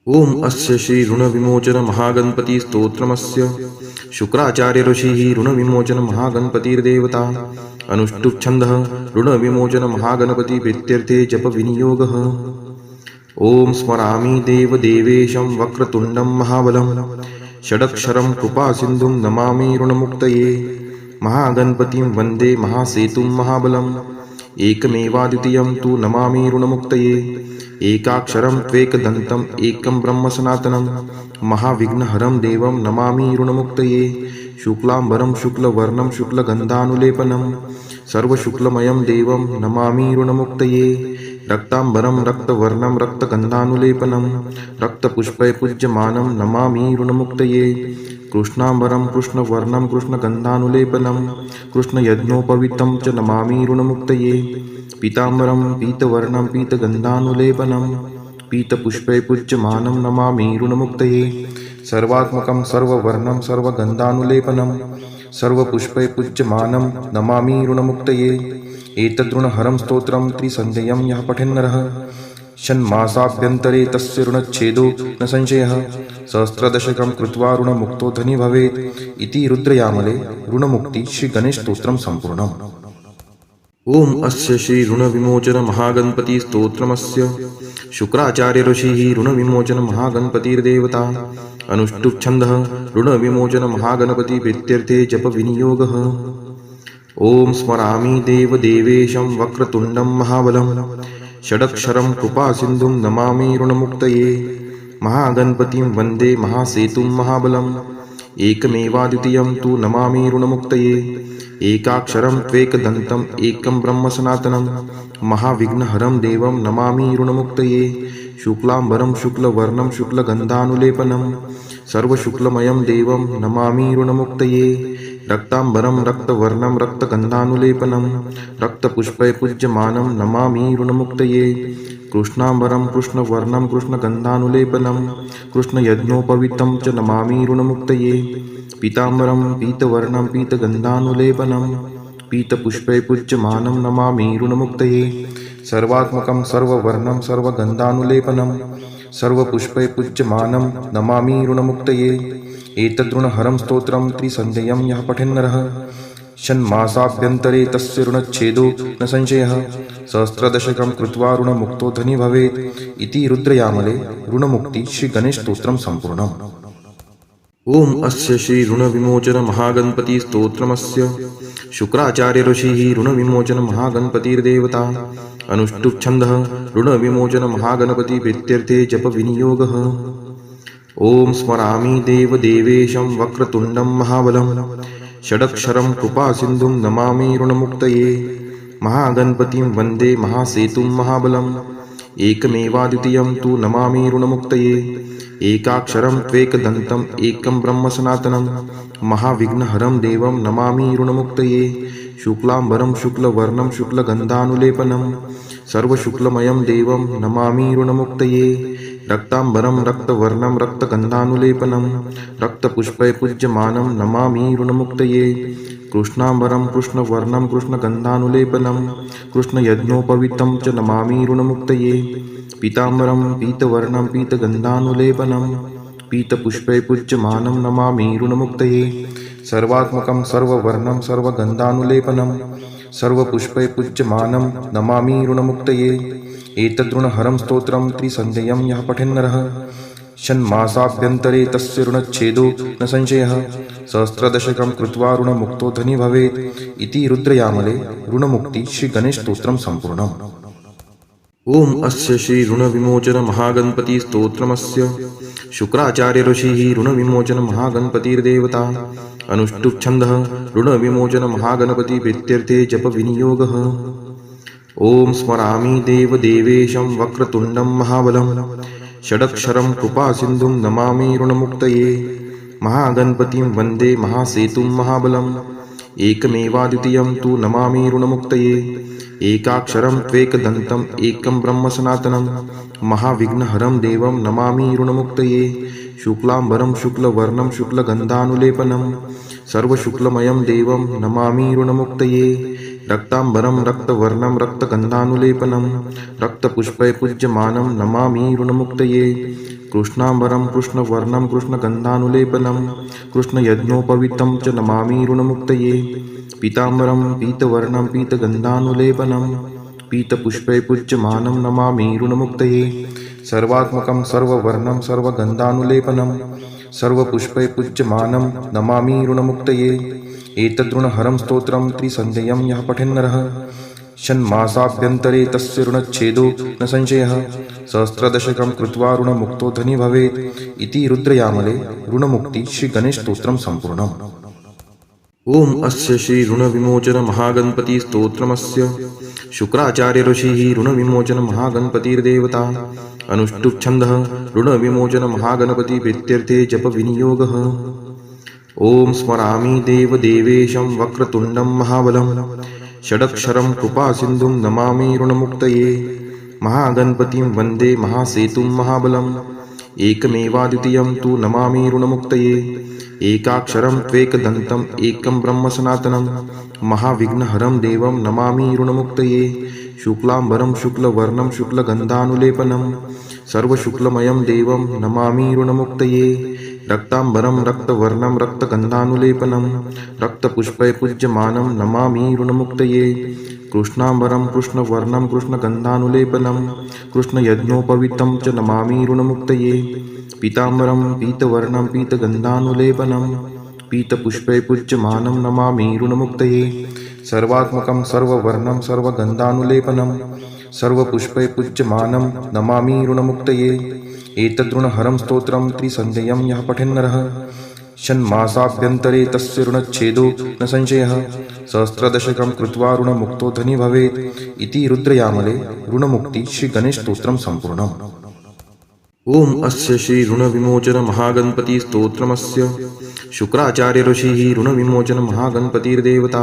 ओम अस्य श्री ऋणविमोचन महागणपति स्तोत्रमस्य शुक्राचार्य ऋषिः ऋणविमोचन महागणपतिर्देवता अनुष्टुप् छन्दः ऋणविमोचन महागणपति प्रीत्यर्थे जप विनियोगः। ओम स्मरामि देवदेवेशं वक्रतुण्डं महाबलं षडक्षरं कृपासिन्धुं नमामि ऋणमुक्तये महागणपतिं वन्दे महासेतुं महाबलम् एकमेवाद्वितीयं तु नमामि ऋणमुक्तये एकाक्षरं त्वेकदन्तम् एकं ब्रह्म सनातनं महाविघ्नहरं देवं नमामि ऋणमुक्तये शुक्लाम्बरं शुक्लवर्णं शुक्लगन्धानुलेपनं सर्वशुक्लमयं देवं नमामि ऋणमुक्तये रक्ताम्बरं रक्तवर्णं रक्तगन्धानुलेपनं रक्तपुष्पै पूज्यमानं नमामि ऋणमुक्तये कृष्णाम्बरं कृष्णवर्णं कृष्णगन्धानुलेपनं कृष्णयज्ञोपवीतं च नमामि ऋणमुक्तये पीताम्बरं पीतवर्णं पीतगन्धानुलेपनं पीतपुष्पै पूज्यमानं नमामि ऋणमुक्तये सर्वात्मकं सर्ववर्णं सर्वगन्धानुलेपनं सर्वपुष्पै पूज्यमानं नमामि ऋणमुक्तये एतद्ऋणहरं स्तोत्रं त्रिसन्ध्यं यः पठेन्नरः षण्मासाभ्यन्तरे तस्य ऋणच्छेदो न संशयः सहस्रदशकं कृत्वा ऋणमुक्तो धनी भवेत् इति रुद्रयामले ऋणमुक्ति श्रीगणेशस्तोत्रं सम्पूर्णम्। ओम अस्य श्री ऋणविमोचन महागणपति स्तोत्रमस्य शुक्राचार्य ऋषिः ऋणविमोचन महागणपतिर्देवता अनुष्टुप् छन्दः ऋणविमोचन महागणपति प्रीत्यर्थे जप विनियोगः। ओम स्मरामि देवदेवेशं वक्रतुण्डं महाबलं षडक्षरं कृपासिन्धुं नमामि ऋणमुक्तये महागणपतिं वन्दे महासेतुं महाबलम् एकमेवाद्वितीयं तु नमामि ऋणमुक्तये एकाक्षरं त्वेकदन्तम् एकं ब्रह्म सनातनं महाविघ्नहरं देवं नमामि ऋणमुक्तये शुक्लाम्बरं शुक्लवर्णं शुक्लगन्धानुलेपनं सर्वशुक्लमयं देवं नमामि ऋणमुक्तये रक्ताम्बरं रक्तवर्णं रक्तगन्धानुलेपनं रक्तपुष्पै पूज्यमानं नमामि ऋणमुक्तये कृष्णाम्बरं कृष्णवर्णं कृष्णगन्धानुलेपनं कृष्णयज्ञोपवीतं च नमामि ऋणमुक्तये पीताम्बरं पीतवर्णं पीतगन्धानुलेपनं पीतपुष्पै पूज्यमानं नमामि ऋणमुक्तये सर्वात्मकं सर्ववर्णं सर्वगन्धानुलेपनं सर्वपुष्पै पूज्यमानं नमामि ऋणमुक्तये एतद्ऋणहरं स्तोत्रं त्रिसन्ध्यं यः पठेन्नरः षण्मासाभ्यन्तरे तस्य ऋणच्छेदो न संशयः सहस्रदशकं कृत्वा ऋणमुक्तो धनी भवेत् इति रुद्रयामले ऋणमुक्ति श्रीगणेशस्तोत्रं सम्पूर्णम्। ओम अस्य श्री ऋणविमोचन महागणपति स्तोत्रमस्य शुक्राचार्य ऋषिः ऋणविमोचन महागणपतिर्देवता अनुष्टुप् छन्दः ऋणविमोचन महागणपति प्रीत्यर्थे जप विनियोगः। ओम स्मरामि देवदेवेशं वक्रतुण्डं महाबलं षडक्षरं कृपासिन्धुं नमामि ऋणमुक्तये महागणपतिं वन्दे महासेतुं महाबलम् एकमेवाद्वितीयं तु नमामि ऋणमुक्तये एकाक्षरं त्वेकदन्तम् एकं ब्रह्म सनातनं महाविघ्नहरं देवं नमामि ऋणमुक्तये शुक्लाम्बरं शुक्लवर्णं शुक्लगन्धानुलेपनं सर्वशुक्लमयं देवं नमामि ऋणमुक्तये रक्ताम्बरं रक्तवर्णं रक्तगन्धानुलेपनं रक्तपुष्पै पूज्यमानं नमामि ऋणमुक्तये कृष्णाम्बरं कृष्णवर्णं कृष्णगन्धानुलेपनं कृष्णयज्ञोपवीतं च नमामि ऋणमुक्तये पीताम्बरं पीतवर्णं पीतगन्धानुलेपनं पीतपुष्पै पूज्यमानं नमामि ऋणमुक्तये सर्वात्मकं सर्ववर्णं सर्वगन्धानुलेपनं सर्वपुष्पै पूज्यमानं नमामि ऋणमुक्तये एतद्ऋणहरं स्तोत्रं त्रिसन्ध्यं यः पठेन्नरः षण्मासाभ्यन्तरे तस्य ऋणच्छेदो न संशयः सहस्रदशकं कृत्वा ऋणमुक्तो धनी भवेत् इति रुद्रयामले ऋणमुक्ति श्रीगणेशस्तोत्रं सम्पूर्णम्। ओम अस्य श्री ऋणविमोचन महागणपति स्तोत्रमस्य शुक्राचार्य ऋषिः ऋणविमोचन महागणपतिर्देवता अनुष्टुप् छन्दः ऋणविमोचन महागणपति प्रीत्यर्थे जप विनियोगः। ओम स्मरामि देवदेवेशं वक्रतुण्डं महाबलं षडक्षरं कृपासिन्धुं नमामि ऋणमुक्तये महागणपतिं वन्दे महासेतुं महाबलम् एकमेवाद्वितीयं तु नमामि ऋणमुक्तये एकाक्षरं त्वेकदन्तम् एकं ब्रह्म सनातनं महाविघ्नहरं देवं नमामि ऋणमुक्तये शुक्लाम्बरं शुक्लवर्णं शुक्लगन्धानुलेपनं सर्वशुक्लमयं देवं नमामि ऋणमुक्तये रक्तांबरं रक्तवर्णं रक्तगन्धानुलेपनं रक्तपुष्पै पूज्यमानं नमामि ऋणमुक्तये कृष्णांबरं कृष्णवर्णं कृष्णगन्धानुलेपनं कृष्णयज्ञोपवीतं च नमामि ऋणमुक्तये पीतांबरं पीतवर्णं पीतगन्धानुलेपनं पीतपुष्पै पूज्यमानं नमामि ऋणमुक्तये सर्वात्मकं सर्ववर्णं सर्वगन्धानुलेपनं सर्वपुष्पै पूज्यमानं नमामि ऋणमुक्तये एतद्ऋणहरं स्तोत्रं त्रिसन्ध्यं यः पठेन्नरः षण्मासाभ्यन्तरे तस्य ऋणच्छेदो न संशयः सहस्रदशकं कृत्वा ऋणमुक्तो धनी भवेत् इति रुद्रयामले ऋणमुक्ति श्रीगणेशस्तोत्रं सम्पूर्णम्। ओम अस्य श्री ऋणविमोचन महागणपति स्तोत्रमस्य शुक्राचार्य ऋषिः ऋणविमोचन महागणपतिर्देवता अनुष्टुप् छन्दः ऋणविमोचन महागणपति प्रीत्यर्थे जप विनियोगः। ओम स्मरामि देवदेवेशं वक्रतुण्डं महाबलं षडक्षरं कृपासिन्धुं नमामि ऋणमुक्तये महागणपतिं वन्दे महासेतुं महाबलम् एकमेवाद्वितीयं तु नमामि ऋणमुक्तये एकाक्षरं त्वेकदन्तम् एकं ब्रह्म सनातनं महाविघ्नहरं देवं नमामि ऋणमुक्तये शुक्लांबरं शुक्लवर्णं शुक्लगन्धानुलेपनं सर्वशुक्लमयं देवं नमामि ऋणमुक्तये रक्तांबरं रक्तवर्णं रक्तगन्धानुलेपनं रक्तपुष्पै पूज्यमानं नमामि ऋणमुक्तये कृष्णांबरं कृष्णवर्णं कृष्णगन्धानुलेपनं कृष्णयज्ञोपवीतं च नमामि ऋणमुक्तये पीतांबरं पीतवर्णं पीतगन्धानुलेपनं पीतपुष्पै पूज्यमानं नमामि ऋणमुक्तये सर्वात्मकं सर्ववर्णं सर्वगन्धानुलेपनं सर्वपुष्पै पूज्यमानं नमामि ऋणमुक्तये एतद्ऋणहरं स्तोत्रं त्रिसन्ध्यं यः पठेन्नरः षण्मासाभ्यन्तरे तस्य ऋणच्छेदो न संशयः सहस्रदशकं कृत्वा ऋणमुक्तो धनी भवेत् इति रुद्रयामले ऋणमुक्ति श्रीगणेशस्तोत्रं सम्पूर्णम्। ओम अस्य श्री ऋणविमोचन महागणपति स्तोत्रमस्य शुक्राचार्य ऋषिः ऋणविमोचन महागणपतिर्देवता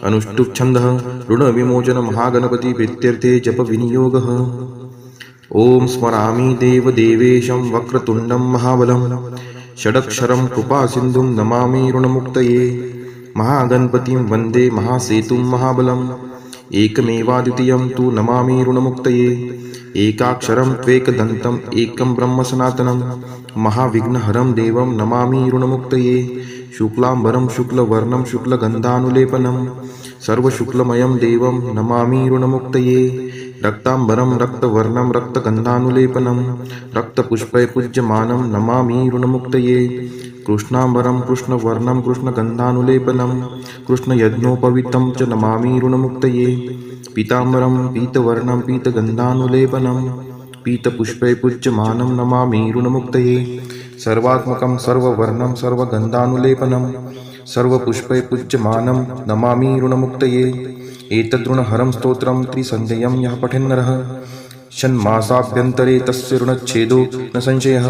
अनुष्टुप् छन्दः ऋणविमोचन महागणपति प्रीत्यर्थे जप विनियोगः। ओम स्मरामि देवदेवेशं वक्रतुण्डं महाबलं षडक्षरं कृपासिन्धुं नमामि ऋणमुक्तये महागणपतिं वन्दे महासेतुं महाबलम् एकमेवाद्वितीयं तु नमामि ऋणमुक्तये एकाक्षरं त्वेकदन्तम् एकं ब्रह्म सनातनं महाविघ्नहरं देवं नमामि ऋणमुक्तये शुक्लांबरं शुक्लवर्णं शुक्लगन्धानुलेपनं सर्वशुक्लमयं देवं नमामि ऋणमुक्तये रक्तांबरं रक्तवर्णं रक्तगन्धानुलेपनं रक्तपुष्पै पूज्यमानं नमामि ऋणमुक्तये कृष्णांबरं कृष्णवर्णं कृष्णगन्धानुलेपनं कृष्णयज्ञोपवीतं च नमामि ऋणमुक्तये पीतांबरं पीतवर्णं पीतगन्धानुलेपनं पीतपुष्पै पूज्यमानं नमामि ऋणमुक्तये सर्वात्मकं सर्ववर्णं सर्वगन्धानुलेपनं सर्वपुष्पै पूज्यमानं नमामि ऋणमुक्तये एतद्ऋणहरं स्तोत्रं त्रिसन्ध्यं यः पठेन्नरः षण्मासाभ्यन्तरे तस्य ऋणच्छेदो न संशयः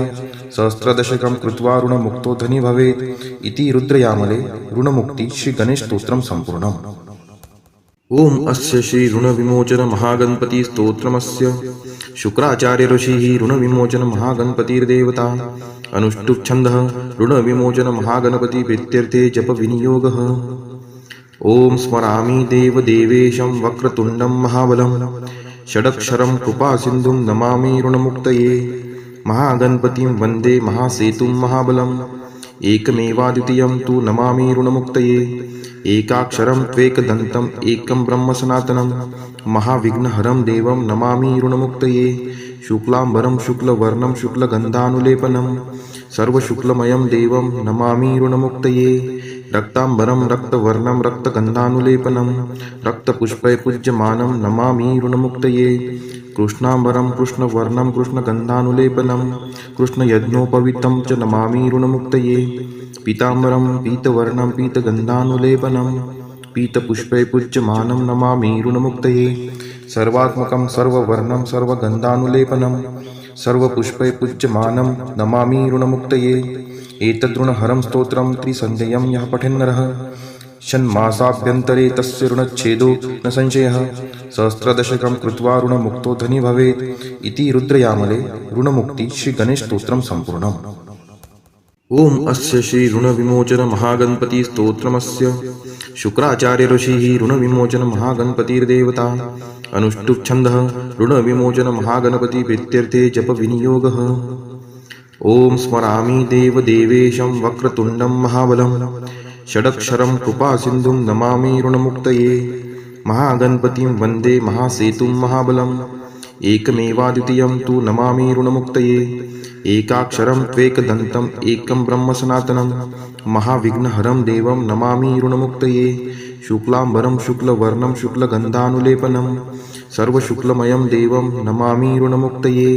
सहस्रदशकं कृत्वा ऋणमुक्तो धनी भवेत् इति रुद्रयामले ऋणमुक्ति श्रीगणेशस्तोत्रं सम्पूर्णम्। ओम अस्य श्री ऋणविमोचन महागणपति स्तोत्रमस्य शुक्राचार्य ऋषिः ऋणविमोचन महागणपतिर्देवता अनुष्टुप् छन्दः ऋणविमोचन महागणपति प्रीत्यर्थे जप विनियोगः। ओम स्मरामि देवदेवेशं वक्रतुण्डं महाबलं षडक्षरं कृपासिन्धुं नमामि ऋणमुक्तये महागणपतिं वन्दे महासेतुं महाबलम् एकमेवाद्वितीयं तु नमामि ऋणमुक्तये एकाक्षरं त्वेकदन्तम् एकं ब्रह्म सनातनं महाविघ्नहरं देवं नमामि ऋणमुक्तये शुक्लांबरं शुक्लवर्णं शुक्लगन्धानुलेपनं सर्वशुक्लमयं देवं नमामि ऋणमुक्तये रक्तांबरं रक्तवर्णं रक्तगन्धानुलेपनं रक्तपुष्पै पूज्यमानं नमामि ऋणमुक्तये कृष्णांबरं कृष्णवर्णं कृष्णगन्धानुलेपनं कृष्णयज्ञोपवीतं च नमामि ऋणमुक्तये पीतांबरं पीतवर्णं पीतगन्धानुलेपनं पीतपुष्पै पूज्यमानं नमामि ऋणमुक्तये सर्वात्मकं सर्ववर्णं सर्वगन्धानुलेपनं सर्वपुष्पै पूज्यमानं नमामि ऋणमुक्तये एतद्ऋणहरं स्तोत्रं त्रिसन्ध्यं यः पठेन्नरः षण्मासाभ्यन्तरे तस्य ऋणच्छेदो न संशयः सहस्रदशकं कृत्वा ऋणमुक्तो धनी भवेत् इति रुद्रयामले ऋणमुक्ति श्रीगणेशस्तोत्रं सम्पूर्णम्। ओम अस्य श्री ऋणविमोचन महागणपति स्तोत्रमस्य शुक्राचार्य ऋषिः ऋणविमोचन महागणपतिर्देवता अनुष्टुप् छन्दः ऋणविमोचन महागणपति प्रीत्यर्थे जप विनियोगः। ओम स्मरामि देवदेवेशं वक्रतुण्डं महाबलं षडक्षरं कृपासिन्धुं नमामि ऋणमुक्तये महागणपतिं वन्दे महासेतुं महाबलम् एकमेवाद्वितीयं तु नमामि ऋणमुक्तये एकाक्षरं त्वेकदन्तम् एकं ब्रह्म सनातनं महाविघ्नहरं देवं नमामि ऋणमुक्तये शुक्लाम्बरं शुक्लवर्णं शुक्लगन्धानुलेपनं सर्वशुक्लमयं देवं नमामि ऋणमुक्तये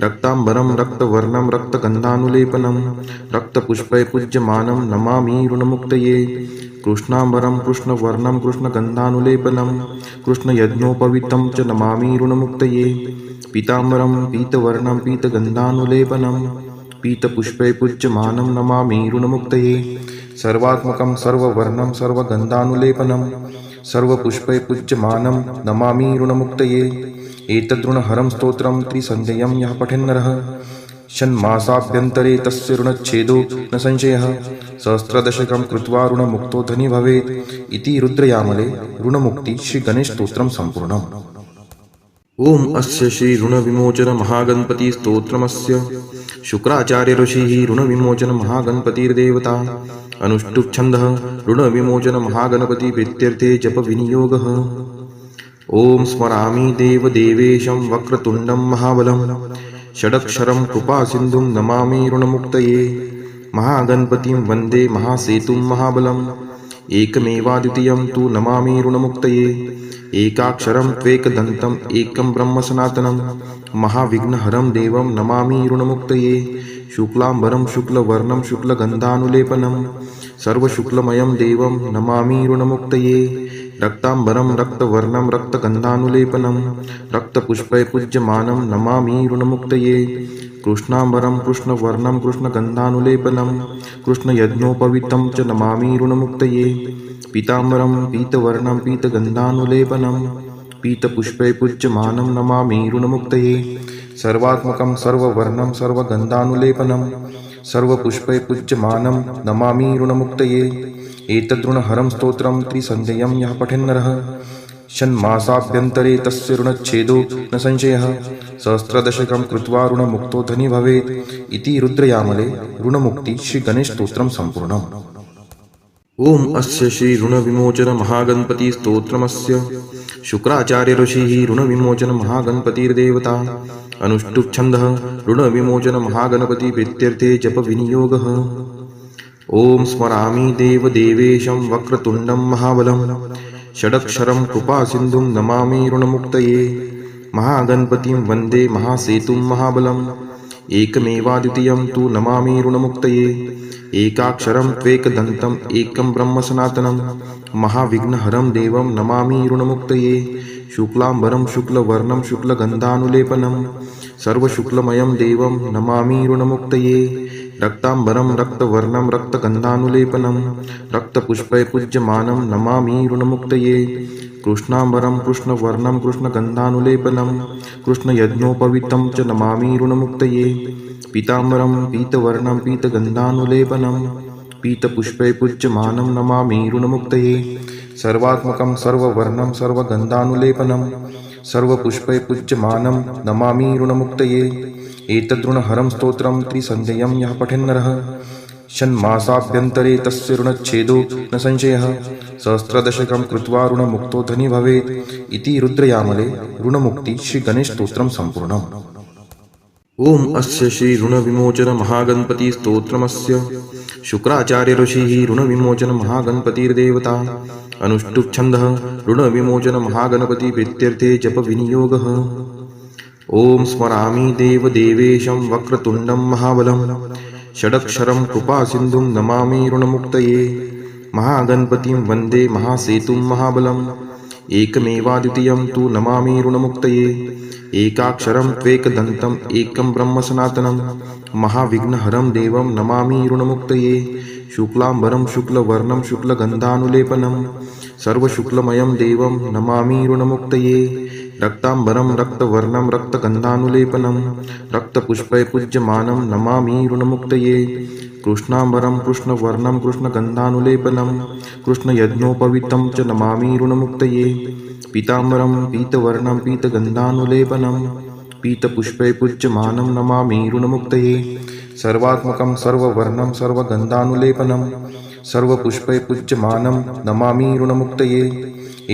रक्ताम्बरं रक्तवर्णं रक्तगन्धानुलेपनं रक्तपुष्पैपूज्यमानं नमामि ऋणमुक्तये कृष्णाम्बरं कृष्णवर्णं कृष्णगन्धानुलेपनं कृष्णयज्ञोपवीतं च नमामि ऋणमुक्तये पीताम्बरं पीतवर्णं पीतगन्धानुलेपनं पीतपुष्पैपूज्यमानं नमामि ऋणमुक्तये सर्वात्मकं सर्ववर्णं सर्वगन्धानुलेपनं सर्वपुष्पैपूज्यमानं नमामि ऋणमुक्तये एतद्ऋणहरं स्तोत्रं त्रिसन्ध्यं यः पठेन्नरः षण्मासाभ्यन्तरे तस्य ऋणच्छेदो न संशयः सहस्रदशकं कृत्वा ऋणमुक्तो धनी भवेत् इति रुद्रयामले ऋणमुक्ति श्रीगणेशस्तोत्रं सम्पूर्णम्। ओम अस्य श्री ऋणविमोचन महागणपति स्तोत्रमस्य शुक्राचार्य ऋषिः ऋणविमोचन महागणपतिर्देवता अनुष्टुप् छन्दः ऋणविमोचन महागणपति प्रीत्यर्थे जप विनियोगः। ओम स्मरामि देवदेवेशं वक्रतुण्डं महाबलं षडक्षरं कृपासिन्धुं नमामि ऋणमुक्तये महागणपतिं वन्दे महासेतुं महाबलम् एकमेवाद्वितीयं तु नमामि ऋणमुक्तये एकाक्षरं त्वेकदन्तम् एकं ब्रह्म सनातनं महाविघ्नहरं देवं नमामि ऋणमुक्तये शुक्लाम्बरं शुक्लवर्णं शुक्लगन्धानुलेपनं सर्वशुक्लमयं देवं नमामि ऋणमुक्तये रक्ताम्बरं रक्तवर्णं रक्तगन्धानुलेपनं रक्तपुष्पैपूज्यमानं नमामि ऋणमुक्तये कृष्णाम्बरं कृष्णवर्णं कृष्णगन्धानुलेपनं कृष्णयज्ञोपवीतं च नमामि ऋणमुक्तये पीताम्बरं पीतवर्णं पीतगन्धानुलेपनं पीतपुष्पैपूज्यमानं नमामि ऋणमुक्तये सर्वात्मकं सर्ववर्णं सर्वगन्धानुलेपनं सर्वपुष्पैपूज्यमानं नमामि ऋणमुक्तये एतद्ऋणहरं स्तोत्रं त्रिसन्ध्यं यः पठेन्नरः षण्मासाभ्यन्तरे तस्य ऋणच्छेदो न संशयः सहस्रदशकं कृत्वा ऋणमुक्तो धनी भवेत् इति रुद्रयामले ऋणमुक्ति श्रीगणेशस्तोत्रं सम्पूर्णम्। ओम अस्य श्री ऋणविमोचन महागणपति स्तोत्रमस्य शुक्राचार्य ऋषिः ऋणविमोचन महागणपतिर्देवता अनुष्टुप् छन्दः ऋणविमोचन महागणपति प्रीत्यर्थे जप विनियोगः। ओम स्मरामि देवदेवेशं वक्रतुण्डं महाबलं षडक्षरं कृपासिन्धुं नमामि ऋणमुक्तये महागणपतिं वन्दे महासेतुं महाबलम् एकमेवाद्वितीयं तु नमामि ऋणमुक्तये एकाक्षरं त्वेकदन्तम् एकं ब्रह्म सनातनं महाविघ्नहरं देवं नमामि ऋणमुक्तये शुक्लाम्बरं शुक्लवर्णं शुक्लगन्धानुलेपनं सर्वशुक्लमयं देवं नमामि ऋणमुक्तये रक्ताम्बरं रक्तवर्णं रक्तगन्धानुलेपनं रक्तपुष्पैपूज्यमानं नमामि ऋणमुक्तये कृष्णाम्बरं कृष्णवर्णं कृष्णगन्धानुलेपनं कृष्णयज्ञोपवीतं च नमामि ऋणमुक्तये पीताम्बरं पीतवर्णं पीतगन्धानुलेपनं पीतपुष्पैपूज्यमानं नमामि ऋणमुक्तये सर्वात्मकं सर्ववर्णं सर्वगन्धानुलेपनं सर्वपुष्पैपूज्यमानं नमामि ऋणमुक्तये एतद्ऋणहरं स्तोत्रं त्रिसन्ध्यं यः पठेन्नरः षण्मासाभ्यन्तरे तस्य ऋणच्छेदो न संशयः सहस्रदशकं कृत्वा ऋणमुक्तो धनी भवेत् इति रुद्रयामले ऋणमुक्ति श्रीगणेशस्तोत्रं सम्पूर्णम्। ओम अस्य श्री ऋणविमोचन महागणपति स्तोत्रमस्य शुक्राचार्य ऋषिः ऋणविमोचन महागणपतिर्देवता अनुष्टुप् छन्दः ऋणविमोचन महागणपति प्रीत्यर्थे जप विनियोगः। ओम स्मरामि देवदेवेशं वक्रतुण्डं महाबलं षडक्षरं कृपासिन्धुं नमामि ऋणमुक्तये महागणपतिं वन्दे महासेतुं महाबलम् एकमेवाद्वितीयं तु नमामि ऋणमुक्तये एकाक्षरं त्वेकदन्तम् एकं ब्रह्म सनातनं महाविघ्नहरं देवं नमामि ऋणमुक्तये शुक्लाम्बरं शुक्लवर्णं शुक्लगन्धानुलेपनं सर्वशुक्लमयं देवं नमामि ऋणमुक्तये रक्ताम्बरं रक्तवर्णं रक्तगन्धानुलेपनं रक्तपुष्पैपूज्यमानं नमामि ऋणमुक्तये कृष्णाम्बरं कृष्णवर्णं कृष्णगन्धानुलेपनं कृष्णयज्ञोपवीतं च नमामि ऋणमुक्तये पीताम्बरं पीतवर्णं पीतगन्धानुलेपनं पीतपुष्पै पूज्यमानं नमामि ऋणमुक्तये सर्वात्मकं सर्ववर्णं सर्वगन्धानुलेपनं सर्वपुष्पै पूज्यमानं नमामि ऋणमुक्तये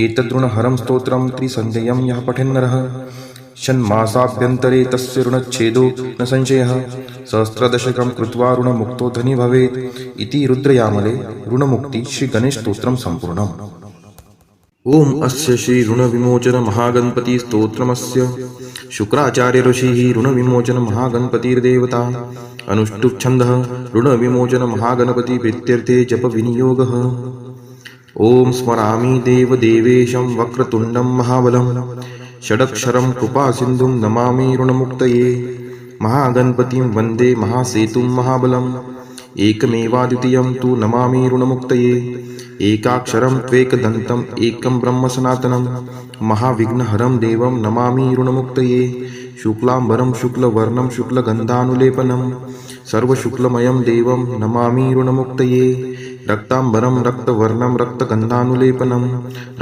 एतद्ऋणहरं स्तोत्रं त्रिसन्ध्यं यः पठेन्नरः षण्मासाभ्यन्तरे तस्य ऋणच्छेदो न संशयः सहस्रदशकं कृत्वा ऋणमुक्तो धनी भवेत् इति रुद्रयामले ऋणमुक्ति श्रीगणेशस्तोत्रं सम्पूर्णम्। ओम अस्य श्री ऋणविमोचन महागणपति स्तोत्रमस्य शुक्राचार्य ऋषिः ऋणविमोचन महागणपतिर्देवता अनुष्टुप् छन्दः ऋणविमोचन महागणपति प्रीत्यर्थे जप विनियोगः। ओम स्मरामि देवदेवेशं वक्रतुण्डं महाबलं षडक्षरं कृपासिन्धुं नमामि ऋणमुक्तये महागणपतिं वन्दे महासेतुं महाबलम् एकमेवाद्वितीयं तु नमामि ऋणमुक्तये एकाक्षरं त्वेकदन्तम् एकं ब्रह्म सनातनं महाविघ्नहरं देवं नमामि ऋणमुक्तये शुक्लाम्बरं शुक्लवर्णं शुक्लगन्धानुलेपनं सर्वशुक्लमयं देवं नमामि ऋणमुक्तये रक्ताम्बरं रक्तवर्णं रक्तगन्धानुलेपनं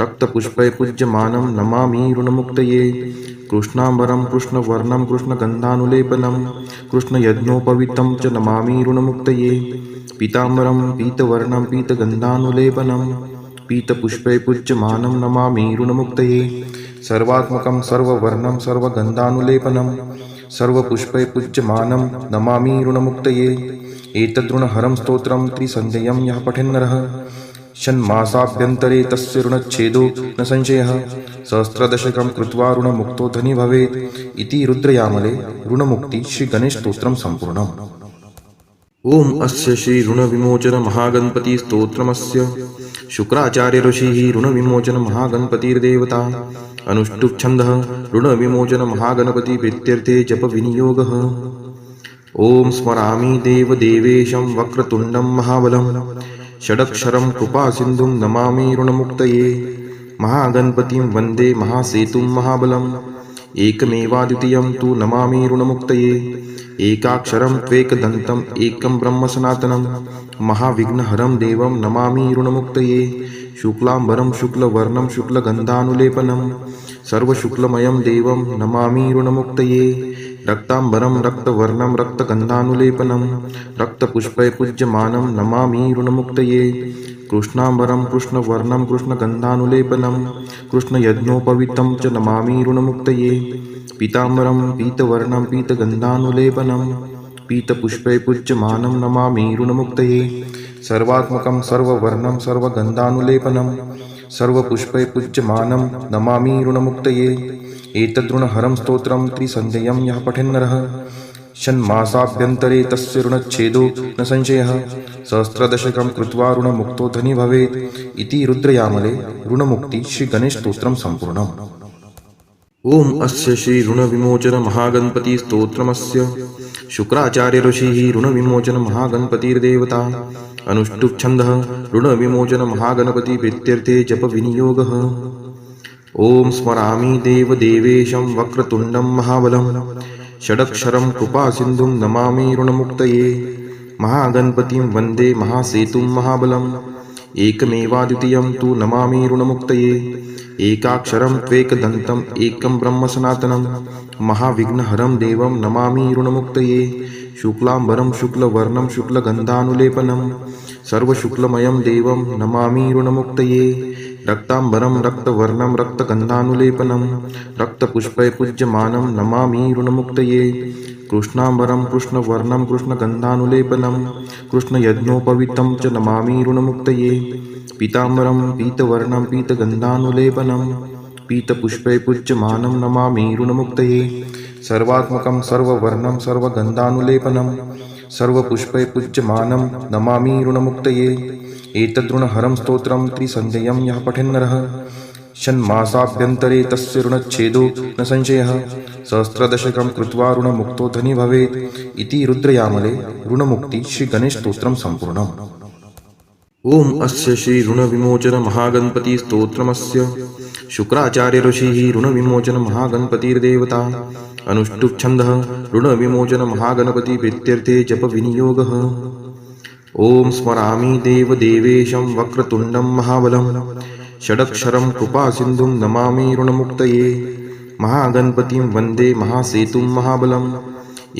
रक्तपुष्पै पूज्यमानं नमामि ऋणमुक्तये कृष्णाम्बरं कृष्णवर्णं कृष्णगन्धानुलेपनं कृष्णयज्ञोपवीतं च नमामि ऋणमुक्तये पीताम्बरं पीतवर्णं पीतगन्धानुलेपनं पीतपुष्पै पूज्यमानं नमामि ऋणमुक्तये सर्वात्मकं सर्ववर्णं सर्वगन्धानुलेपनं सर्वपुष्पै पूज्यमानं नमामि ऋणमुक्तये एतद्ऋणहरं स्तोत्रं त्रिसन्ध्यं यः पठेन्नरः षण्मासाभ्यन्तरे तस्य ऋणच्छेदो न संशयः सहस्रदशकं कृत्वा ऋणमुक्तो धनी भवेत् इति रुद्रयामले ऋणमुक्ति श्रीगणेशस्तोत्रं सम्पूर्णम्। ओम अस्य श्री ऋणविमोचन महागणपति स्तोत्रमस्य शुक्राचार्य ऋषिः ऋणविमोचन महागणपतिर्देवता अनुष्टुप् छन्दः ऋणविमोचन महागणपति प्रीत्यर्थे जप विनियोगः। ओम स्मरामि देवदेवेशं वक्रतुण्डं महाबलं षडक्षरं कृपासिन्धुं नमामि ऋणमुक्तये महागणपतिं वन्दे महासेतुं महाबलम् एकमेवाद्वितीयं तु नमामि ऋणमुक्तये एकाक्षरं त्वेकदन्तम् एकं ब्रह्म सनातनं महाविघ्नहरं देवं नमामि ऋणमुक्तये शुक्लाम्बरं शुक्लवर्णं शुक्लगन्धानुलेपनं सर्वशुक्लमयं देवं नमामि ऋणमुक्तये रक्ताम्बरं रक्तवर्णं रक्तगन्धानुलेपनं रक्तपुष्पै पूज्यमानं नमामि ऋणमुक्तये कृष्णाम्बरं कृष्णवर्णं कृष्णगन्धानुलेपनं कृष्णयज्ञोपवीतं च नमामि ऋणमुक्तये पीताम्बरं पीतवर्णं पीतगन्धानुलेपनं पीतपुष्पै पूज्यमानं नमामि ऋणमुक्तये सर्वात्मकं सर्ववर्णं सर्वगन्धानुलेपनं सर्वपुष्पै पूज्यमानं नमामि ऋणमुक्तये एतद्ऋणहरं स्तोत्रं त्रिसन्ध्यं यः पठेन्नरः षण्मासाभ्यन्तरे तस्य ऋणच्छेदो न संशयः सहस्रदशकं कृत्वा ऋणमुक्तो धनी भवेत् इति रुद्रयामले ऋणमुक्ति श्रीगणेशस्तोत्रं सम्पूर्णम्। ओम अस्य श्री ऋणविमोचन महागणपति स्तोत्रमस्य शुक्राचार्य ऋषिः ऋणविमोचन महागणपतिर्देवता अनुष्टुप् छन्दः ऋणविमोचन महागणपति प्रीत्यर्थे जप विनियोगः। ओम स्मरामि देवदेवेशं वक्रतुण्डं महाबलं षडक्षरं कृपासिन्धुं नमामि ऋणमुक्तये महागणपतिं वन्दे महासेतुं महाबलम् एकमेवाद्वितीयं तु नमामि ऋणमुक्तये एकाक्षरं त्वेकदन्तम् एकं ब्रह्म सनातनं महाविघ्नहरं देवं नमामि ऋणमुक्तये शुक्लाम्बरं शुक्लवर्णं शुक्लगन्धानुलेपनं सर्वशुक्लमयं देवं नमामि ऋणमुक्तये रक्ताम्बरं रक्तवर्णं रक्तगन्धानुलेपनं रक्तपुष्पै पूज्यमानं नमामि ऋणमुक्तये कृष्णाम्बरं कृष्णवर्णं कृष्णगन्धानुलेपनं कृष्णयज्ञोपवीतं च नमामि ऋणमुक्तये पीताम्बरं पीतवर्णं पीतगन्धानुलेपनं पीतपुष्पै पूज्यमानं नमामि ऋणमुक्तये सर्वात्मकं सर्ववर्णं सर्वगन्धानुलेपनं सर्वपुष्पै पूज्यमानं नमामि ऋणमुक्तये एतद्ऋणहरं स्तोत्रं त्रिसन्ध्यं यः पठेन्नरः षण्मासाभ्यन्तरे तस्य ऋणच्छेदो न संशयः सहस्रदशकं कृत्वा ऋणमुक्तो धनी भवेत् इति रुद्रयामले ऋणमुक्ति श्रीगणेशस्तोत्रं सम्पूर्णम्। ओम अस्य श्री ऋणविमोचन महागणपति स्तोत्रमस्य शुक्राचार्य ऋषिः ऋणविमोचन महागणपतिर्देवता अनुष्टुप् छन्दः ऋणविमोचन महागणपति प्रीत्यर्थे जप विनियोगः। ॐ स्मरामि देवदेवेशं वक्रतुण्डं महाबलं षडक्षरं कृपासिन्धुं नमामि ऋणमुक्तये महागणपतिं वन्दे महासेतुं महाबलम्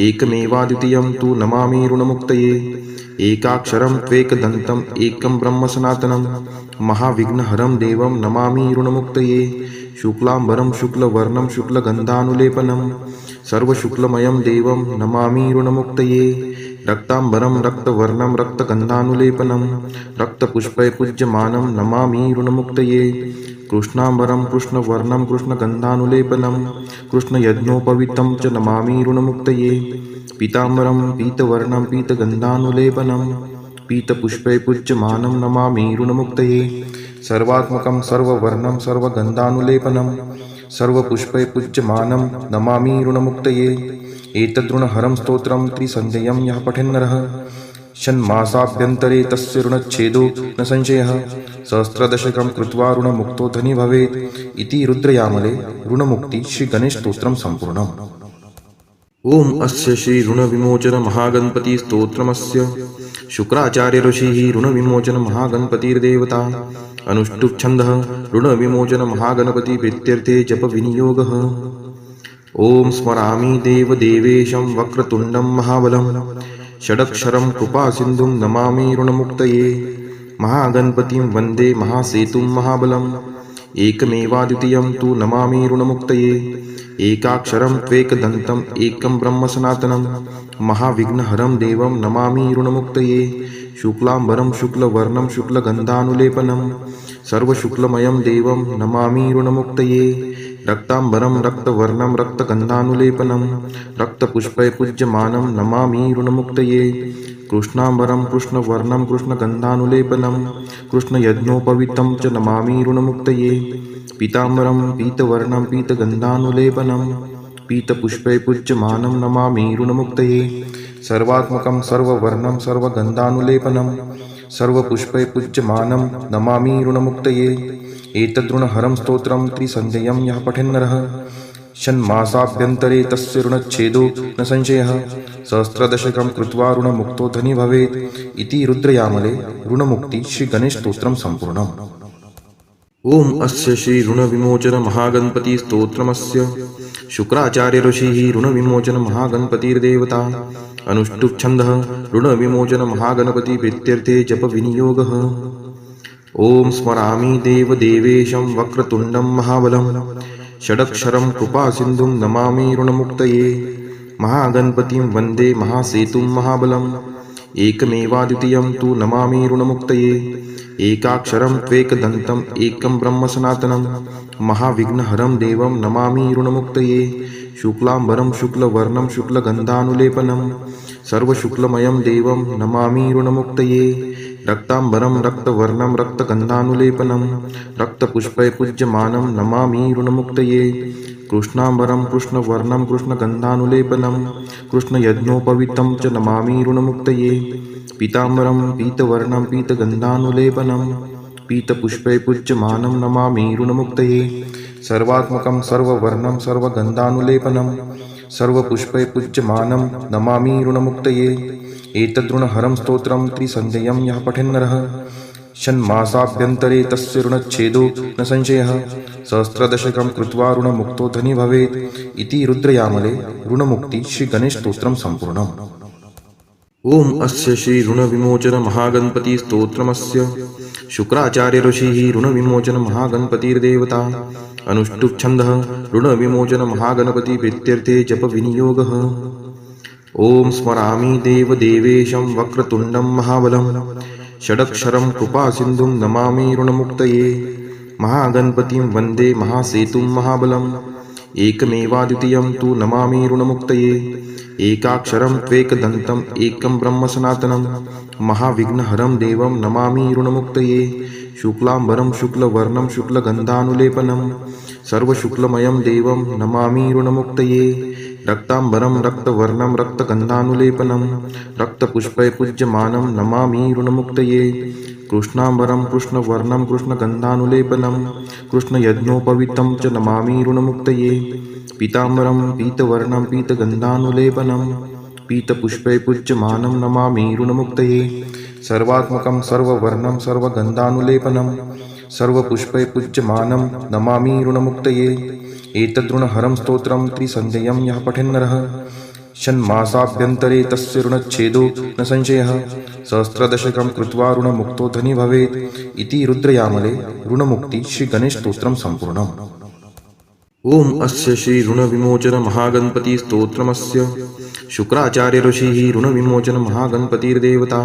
एकमेवाद्वितीयं तु नमामि ऋणमुक्तये एकाक्षरं त्वेकदन्तम् एकं ब्रह्म सनातनं महाविघ्नहरं देवं नमामि ऋणमुक्तये शुक्लाम्बरं शुक्लवर्णं शुक्लगन्धानुलेपनं सर्वशुक्लमयं देवं नमामि ऋणमुक्तये रक्ताम्बरं रक्तवर्णं रक्तगन्धानुलेपनं रक्तपुष्पैपूज्यमानं नमामि ऋणमुक्तये कृष्णाम्बरं कृष्णवर्णं कृष्णगन्धानुलेपनं कृष्णयज्ञोपवीतं च नमामि ऋणमुक्तये पीताम्बरं पीतवर्णं पीतगन्धानुलेपनं पीतपुष्पैपूज्यमानं नमामि ऋणमुक्तये सर्वात्मकं सर्ववर्णं सर्वगन्धानुलेपनं सर्वपुष्पैपूज्यमानं नमामि ऋणमुक्तये एतद्ऋणहरं स्तोत्रं त्रिसन्ध्यं यः पठेन्नरः षण्मासाभ्यन्तरे तस्य ऋणच्छेदो न संशयः सहस्रदशकं कृत्वा ऋणमुक्तो धनी भवेत् इति रुद्रयामले ऋणमुक्ति श्रीगणेशस्तोत्रं सम्पूर्णम्। ॐ अस्य श्री ऋणविमोचन महागणपति स्तोत्रमस्य शुक्राचार्य ऋषिः ऋणविमोचन महागणपतिर्देवता अनुष्टुप् छन्दः ऋणविमोचन महागणपति प्रीत्यर्थे जप विनियोगः। ॐ स्मरामि देवदेवेशं वक्रतुण्डं महाबलं षडक्षरं कृपासिन्धुं नमामि ऋणमुक्तये महागणपतिं वन्दे महासेतुं महाबलम् एकमेवाद्वितीयं तु नमामि ऋणमुक्तये एकाक्षरं त्वेकदन्तम् एकं ब्रह्म सनातनं महाविघ्नहरं देवं नमामि ऋणमुक्तये शुक्लाम्बरं शुक्लवर्णं शुक्लगन्धानुलेपनं सर्वशुक्लमयं देवं नमामि ऋणमुक्तये रक्ताम्बरं रक्तवर्णं रक्तगन्धानुलेपनं रक्तपुष्पैपूज्यमानं नमामि ऋणमुक्तये कृष्णाम्बरं कृष्णवर्णं कृष्णगन्धानुलेपनं कृष्णयज्ञोपवीतं च नमामि ऋणमुक्तये पीताम्बरं पीतवर्णं पीतगन्धानुलेपनं पीतपुष्पैपूज्यमानं नमामि ऋणमुक्तये सर्वात्मकं सर्ववर्णं सर्वगन्धानुलेपनं सर्वपुष्पैपूज्यमानं नमामि ऋणमुक्तये एतद्ऋणहरं स्तोत्रं त्रिसन्ध्यं यः पठेन्नरः षण्मासाभ्यन्तरे तस्य ऋणच्छेदो न संशयः सहस्रदशकं कृत्वा ऋणमुक्तो धनी भवेत् इति रुद्रयामले ऋणमुक्ति श्रीगणेशस्तोत्रं सम्पूर्णम्। ॐ अस्य श्री ऋणविमोचन महागणपति स्तोत्रमस्य शुक्राचार्य ऋषिः ऋणविमोचन महागणपतिर्देवता अनुष्टुप् छन्दः ऋणविमोचन महागणपति प्रीत्यर्थे जप विनियोगः। ॐ स्मरामि देवदेवेशं वक्रतुण्डं महाबलं षडक्षरं कृपासिन्धुं नमामि ऋणमुक्तये महागणपतिं वन्दे महासेतुं महाबलम् एकमेवाद्वितीयं तु नमामि ऋणमुक्तये एकाक्षरं त्वेकदन्तम् एकं ब्रह्म सनातनं महाविघ्नहरं देवं नमामि ऋणमुक्तये शुक्लाम्बरं शुक्लवर्णं शुक्लगन्धानुलेपनं सर्वशुक्लमयं देवं नमामि ऋणमुक्तये रक्ताम्बरं रक्तवर्णं रक्तगन्धानुलेपनं रक्तपुष्पैपूज्यमानं नमामि ऋणमुक्तये कृष्णाम्बरं कृष्णवर्णं कृष्णगन्धानुलेपनं कृष्णयज्ञोपवीतं च नमामि ऋणमुक्तये पीताम्बरं पीतवर्णं पीतगन्धानुलेपनं पीतपुष्पैपूज्यमानं नमामि ऋणमुक्तये सर्वात्मकं सर्ववर्णं सर्वगन्धानुलेपनं सर्वपुष्पैपूज्यमानं नमामि ऋणमुक्तये एतद्ऋणहरं स्तोत्रं त्रिसन्ध्यं यः पठेन्नरः षण्मासाभ्यन्तरे तस्य ऋणच्छेदो न संशयः सहस्रदशकं कृत्वा ऋणमुक्तो धनी भवेत् इति रुद्रयामले ऋणमुक्ति श्रीगणेशस्तोत्रं सम्पूर्णम्। ॐ अस्य श्री ऋणविमोचन महागणपति स्तोत्रमस्य शुक्राचार्य ऋषिः ऋणविमोचन महागणपतिर्देवता अनुष्टुप् छन्दः ऋणविमोचन महागणपति प्रीत्यर्थे जप विनियोगः। ॐ स्मरामि देवदेवेशं वक्रतुण्डं महाबलं षडक्षरं कृपासिन्धुं नमामि ऋणमुक्तये महागणपतिं वन्दे महासेतुं महाबलम् एकमेवाद्वितीयं तु नमामि ऋणमुक्तये एकाक्षरं त्वेकदन्तम् एकं ब्रह्म सनातनं महाविघ्नहरं देवं नमामि ऋणमुक्तये शुक्लाम्बरं शुक्लवर्णं शुक्लगन्धानुलेपनं सर्वशुक्लमयं देवं नमामि ऋणमुक्तये रक्ताम्बरं रक्तवर्णं रक्तगन्धानुलेपनं रक्तपुष्पैपूज्यमानं नमामि ऋणमुक्तये कृष्णाम्बरं कृष्णवर्णं कृष्णगन्धानुलेपनं कृष्णयज्ञोपवीतं च नमामि ऋणमुक्तये पीताम्बरं पीतवर्णं पीतगन्धानुलेपनं पीतपुष्पैपूज्यमानं नमामि ऋणमुक्तये सर्वात्मकं सर्ववर्णं सर्वगन्धानुलेपनं सर्वपुष्पै पूज्यमानं नमामि ऋणमुक्तये एतद्ऋणहरं स्तोत्रं त्रिसन्ध्यं यः पठेन्नरः षण्मासाभ्यन्तरे तस्य ऋणच्छेदो न संशयः सहस्रदशकं कृत्वा ऋणमुक्तो धनी भवेत् इति रुद्रयामले ऋणमुक्ति श्रीगणेशस्तोत्रं सम्पूर्णम्। ओम अस्य श्री ऋणविमोचन महागणपति स्तोत्रमस्य शुक्राचार्य ऋषिः ऋणविमोचन महागणपतिर्देवता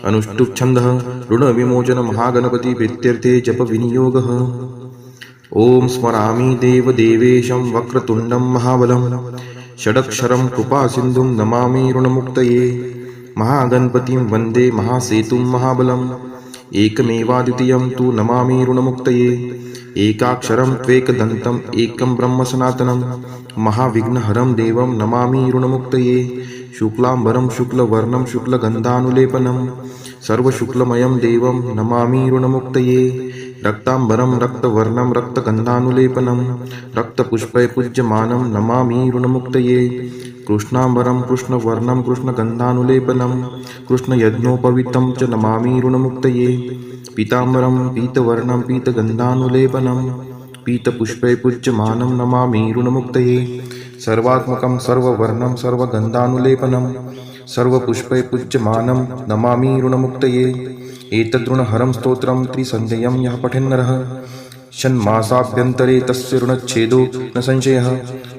अनुष्टुप् छन्दः ऋणविमोचन महागणपति प्रीत्यर्थे जप विनियोगः। ओम स्मरामि देवदेवेशं वक्रतुण्डं महाबलं षडक्षरं कृपासिन्धुं नमामि ऋणमुक्तये महागणपतिं वन्दे महासेतुं महाबलम् एकमेवाद्वितीयं तु नमामि ऋणमुक्तये एकाक्षरं त्वेकदन्तम् एकं ब्रह्म सनातनं महाविघ्नहरं देवं नमामि ऋणमुक्तये शुक्लाम्बरं शुक्लवर्णं शुक्लगन्धानुलेपनं सर्वशुक्लमयं देवं नमामि ऋणमुक्तये रक्ताम्बरं रक्तवर्णं रक्तगन्धानुलेपनं रक्तपुष्पै पूज्यमानं नमामि ऋणमुक्तये कृष्णाम्बरं कृष्णवर्णं कृष्णगन्धानुलेपनं कृष्णयज्ञोपवीतं च नमामि ऋणमुक्तये पीताम्बरं पीतवर्णं पीतगन्धानुलेपनं पीतपुष्पै पूज्यमानं नमामि ऋणमुक्तये सर्वात्मकं सर्ववर्णं सर्वगन्धानुलेपनं सर्वपुष्पै पूज्यमानं नमामि ऋणमुक्तये एतद्ऋणहरं स्तोत्रं त्रिसन्ध्यं यः पठेन्नरः षण्मासाभ्यन्तरे तस्य ऋणच्छेदो न संशयः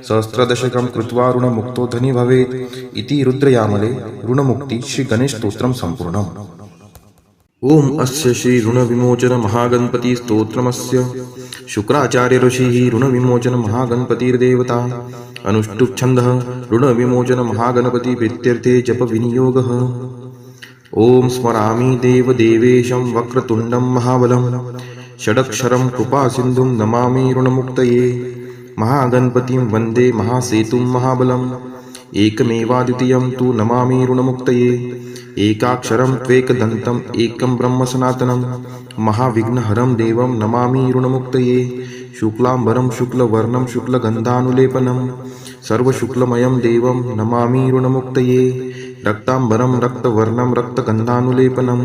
सहस्रदशकं कृत्वा ऋणमुक्तो धनी भवेत् इति रुद्रयामले ऋणमुक्ति श्रीगणेशस्तोत्रं सम्पूर्णम्। ओम अस्य श्री ऋणविमोचन महागणपति स्तोत्रमस्य शुक्राचार्य ऋषिः ऋणविमोचन महागणपतिर्देवता अनुष्टुप् छन्दः ऋणविमोचन महागणपति प्रीत्यर्थे जप विनियोगः। ओम स्मरामि देवदेवेशं वक्रतुण्डं महाबलं षडक्षरं कृपासिन्धुं नमामि ऋणमुक्तये महागणपतिं वन्दे महासेतुं महाबलम् एकमेवाद्वितीयं तु नमामि ऋणमुक्तये एकाक्षरं त्वेकदन्तम् एकं ब्रह्म सनातनं महाविघ्नहरं देवं नमामि ऋणमुक्तये शुक्लाम्बरं शुक्लवर्णं शुक्लगन्धानुलेपनं सर्वशुक्लमयं देवं नमामि ऋणमुक्तये रक्ताम्बरं रक्तवर्णं रक्तगन्धानुलेपनं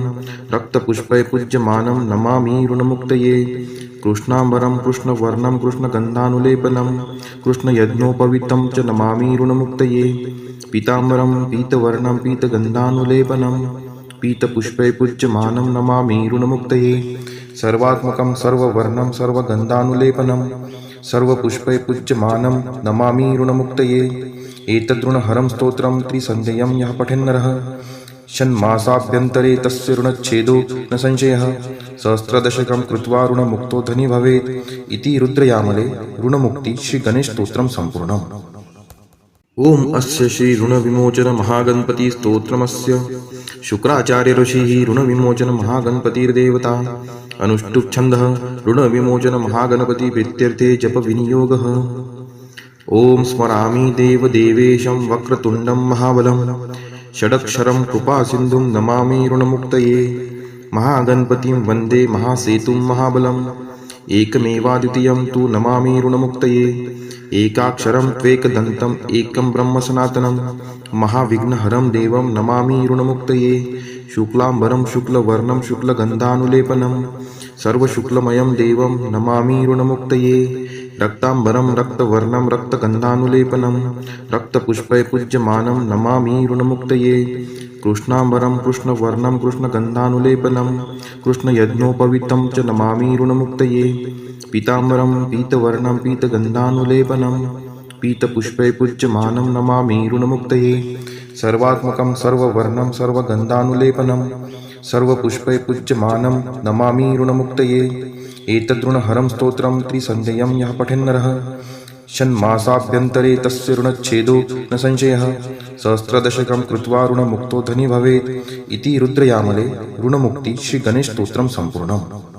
रक्तपुष्पै पूज्यमानं नमामि ऋणमुक्तये कृष्णाम्बरं कृष्णवर्णं कृष्णगन्धानुलेपनं कृष्णयज्ञोपवीतं च नमामि ऋणमुक्तये पीताम्बरं पीतवर्णं पीतगन्धानुलेपनं पीतपुष्पै पूज्यमानं नमामि ऋणमुक्तये सर्वात्मकं सर्ववर्णं सर्वगन्धानुलेपनं सर्वपुष्पै पूज्यमानं नमामि ऋणमुक्तये एतद्ऋणहरं स्तोत्रं त्रिसन्ध्यं यः पठेन्नरः षण्मासाभ्यन्तरे तस्य ऋणच्छेदो न संशयः सहस्रदशकं कृत्वा ऋणमुक्तो धनी भवेत् इति रुद्रयामले ऋणमुक्ति श्रीगणेशस्तोत्रं सम्पूर्णम्। ओम अस्य श्री ऋणविमोचन महागणपति स्तोत्रमस्य शुक्राचार्य ऋषिः ऋणविमोचन महागणपतिर्देवता अनुष्टुप् छन्दः ऋणविमोचन महागणपति प्रीत्यर्थे जप विनियोगः। ओम स्मरामि देवदेवेशं वक्रतुण्डं महाबलं षडक्षरं कृपासिन्धुं नमामि ऋणमुक्तये महागणपतिं वन्दे महासेतुं महाबलम् एकमेवाद्वितीयं तु नमामि ऋणमुक्तये एकाक्षरं त्वेकदन्तम् एकं ब्रह्म सनातनं महाविघ्नहरं देवं नमामि ऋणमुक्तये शुक्लाम्बरं शुक्लवर्णं शुक्लगन्धानुलेपनं सर्वशुक्लमयं देवं नमामि ऋणमुक्तये रक्ताम्बरं रक्तवर्णं रक्तगन्धानुलेपनं रक्तपुष्पै पूज्यमानं नमामि ऋणमुक्तये कृष्णाम्बरं कृष्णवर्णं कृष्णगन्धानुलेपनं कृष्णयज्ञोपवीतं च नमामि ऋणमुक्तये पीताम्बरं पीतवर्णं पीतगन्धानुलेपनं पीतपुष्पै पूज्यमानं नमामि ऋणमुक्तये सर्वात्मकं सर्ववर्णं सर्वगन्धानुलेपनं सर्वपुष्पै पूज्यमानं नमामि ऋणमुक्तये एतद्ऋणहरं स्तोत्रं त्रिसन्ध्यं यः पठेन्नरः षण्मासाभ्यन्तरे तस्य ऋणच्छेदो न संशयः सहस्रदशकं कृत्वा ऋणमुक्तो धनी भवेत् इति रुद्रयामले ऋणमुक्ति श्रीगणेशस्तोत्रं सम्पूर्णम्।